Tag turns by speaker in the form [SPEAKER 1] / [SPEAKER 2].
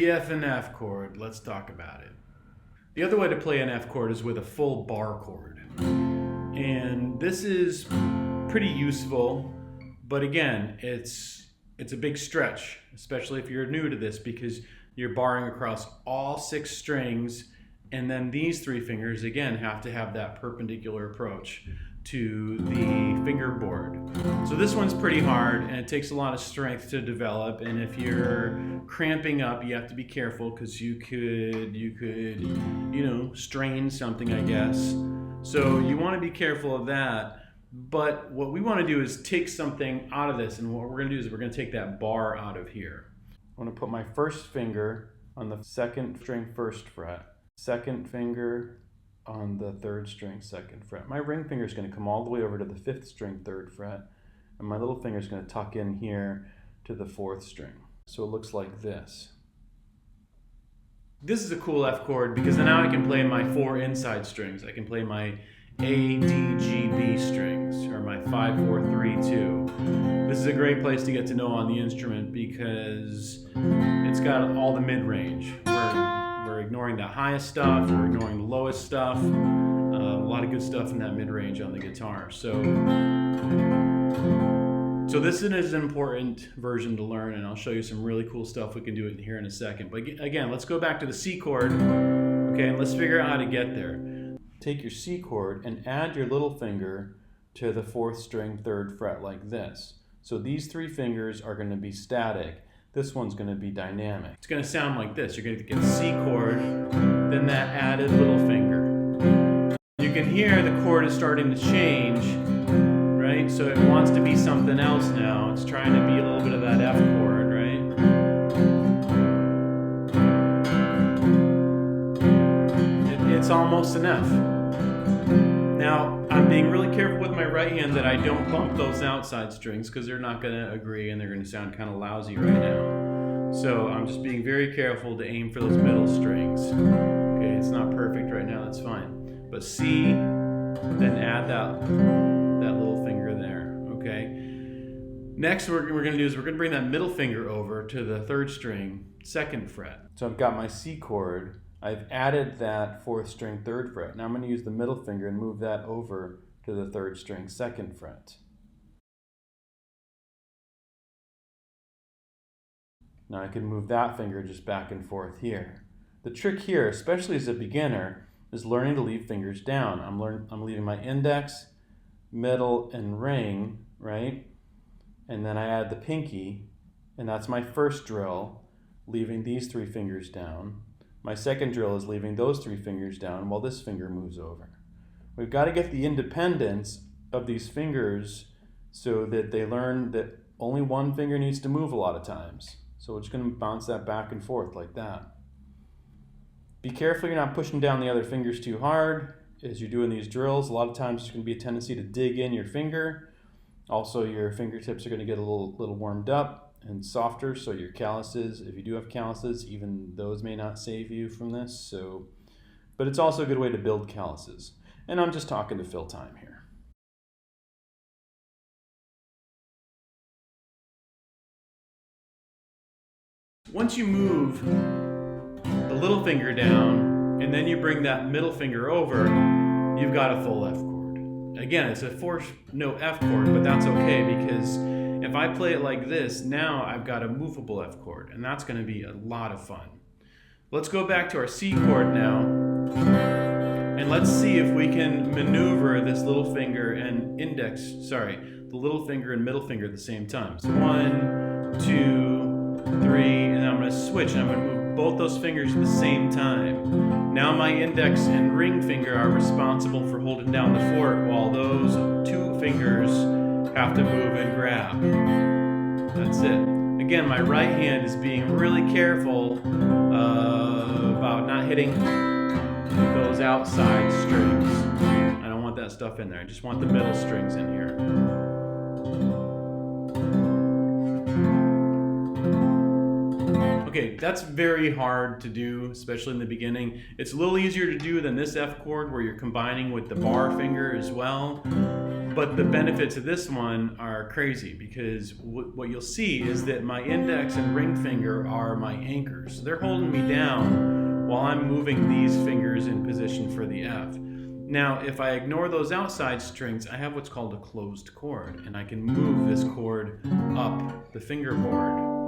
[SPEAKER 1] The F and F chord, let's talk about it. The other way to play an F chord is with a full bar chord. And this is pretty useful, but again, it's a big stretch, especially if you're new to this, because you're barring across all 6 strings, and then these 3 fingers, again, have to have that perpendicular approach to the fingerboard. So this one's pretty hard, and it takes a lot of strength to develop, and if you're cramping up, you have to be careful, because you could, strain something, I guess. So you want to be careful of that. But what we want to do is take something out of this, and what we're going to do is we're going to take that bar out of here. I'm going to put my first finger on the 2nd string 1st fret, 2nd finger on the 3rd string 2nd fret. My ring finger is going to come all the way over to the 5th string 3rd fret, and my little finger is going to tuck in here to the 4th string. So it looks like this. This is a cool F chord because now I can play my 4 inside strings. I can play my A, D, G, B strings, or my 5, 4, 3, 2. This is a great place to get to know on the instrument because it's got all the mid-range. We're ignoring the highest stuff, we're ignoring the lowest stuff. A lot of good stuff in that mid-range on the guitar. So this is an important version to learn, and I'll show you some really cool stuff we can do here in a second. But again, let's go back to the C chord, okay, and let's figure out how to get there. Take your C chord and add your little finger to the 4th string 3rd fret like this. So these 3 fingers are going to be static. This one's going to be dynamic. It's going to sound like this. You're going to get C chord, then that added little finger. You can hear the chord is starting to change, right? So it wants to be something else now. It's trying to be a little bit of that F chord, right? It's almost an F. Now, I'm being really careful with my right hand that I don't bump those outside strings because they're not going to agree and they're going to sound kind of lousy right now. So I'm just being very careful to aim for those middle strings. Okay, it's not perfect right now, that's fine. But C, then add that little finger there, okay? Next, what we're going to do is we're going to bring that middle finger over to the 3rd string 2nd fret. So I've got my C chord. I've added that 4th string 3rd fret. Now I'm going to use the middle finger and move that over to the 3rd string 2nd fret. Now I can move that finger just back and forth here. The trick here, especially as a beginner, is learning to leave fingers down. I'm leaving my index, middle, and ring, right? And then I add the pinky, and that's my first drill, leaving these 3 fingers down. My second drill is leaving those 3 fingers down while this finger moves over. We've got to get the independence of these fingers so that they learn that only one finger needs to move a lot of times. So we're just going to bounce that back and forth like that. Be careful you're not pushing down the other fingers too hard as you're doing these drills. A lot of times there's going to be a tendency to dig in your finger. Also, your fingertips are going to get a little warmed up and softer, so your calluses, if you do have calluses, even those may not save you from this. But it's also a good way to build calluses. And I'm just talking to fill time here. Once you move the little finger down and then you bring that middle finger over, you've got a full F chord. Again, it's a 4-note F chord, but that's okay because if I play it like this, now I've got a movable F chord, and that's going to be a lot of fun. Let's go back to our C chord now, and let's see if we can maneuver this little finger and the little finger and middle finger at the same time. So 1, 2, 3, and then I'm going to switch, and I'm going to move both those fingers at the same time. Now my index and ring finger are responsible for holding down the 4th, while those 2 fingers have to move and grab. That's it. Again, my right hand is being really careful about not hitting those outside strings. I don't want that stuff in there. I just want the middle strings in here. Okay, that's very hard to do, especially in the beginning. It's a little easier to do than this F chord where you're combining with the bar finger as well. But the benefits of this one are crazy because what you'll see is that my index and ring finger are my anchors. So they're holding me down while I'm moving these fingers in position for the F. Now, if I ignore those outside strings, I have what's called a closed chord, and I can move this chord up the fingerboard.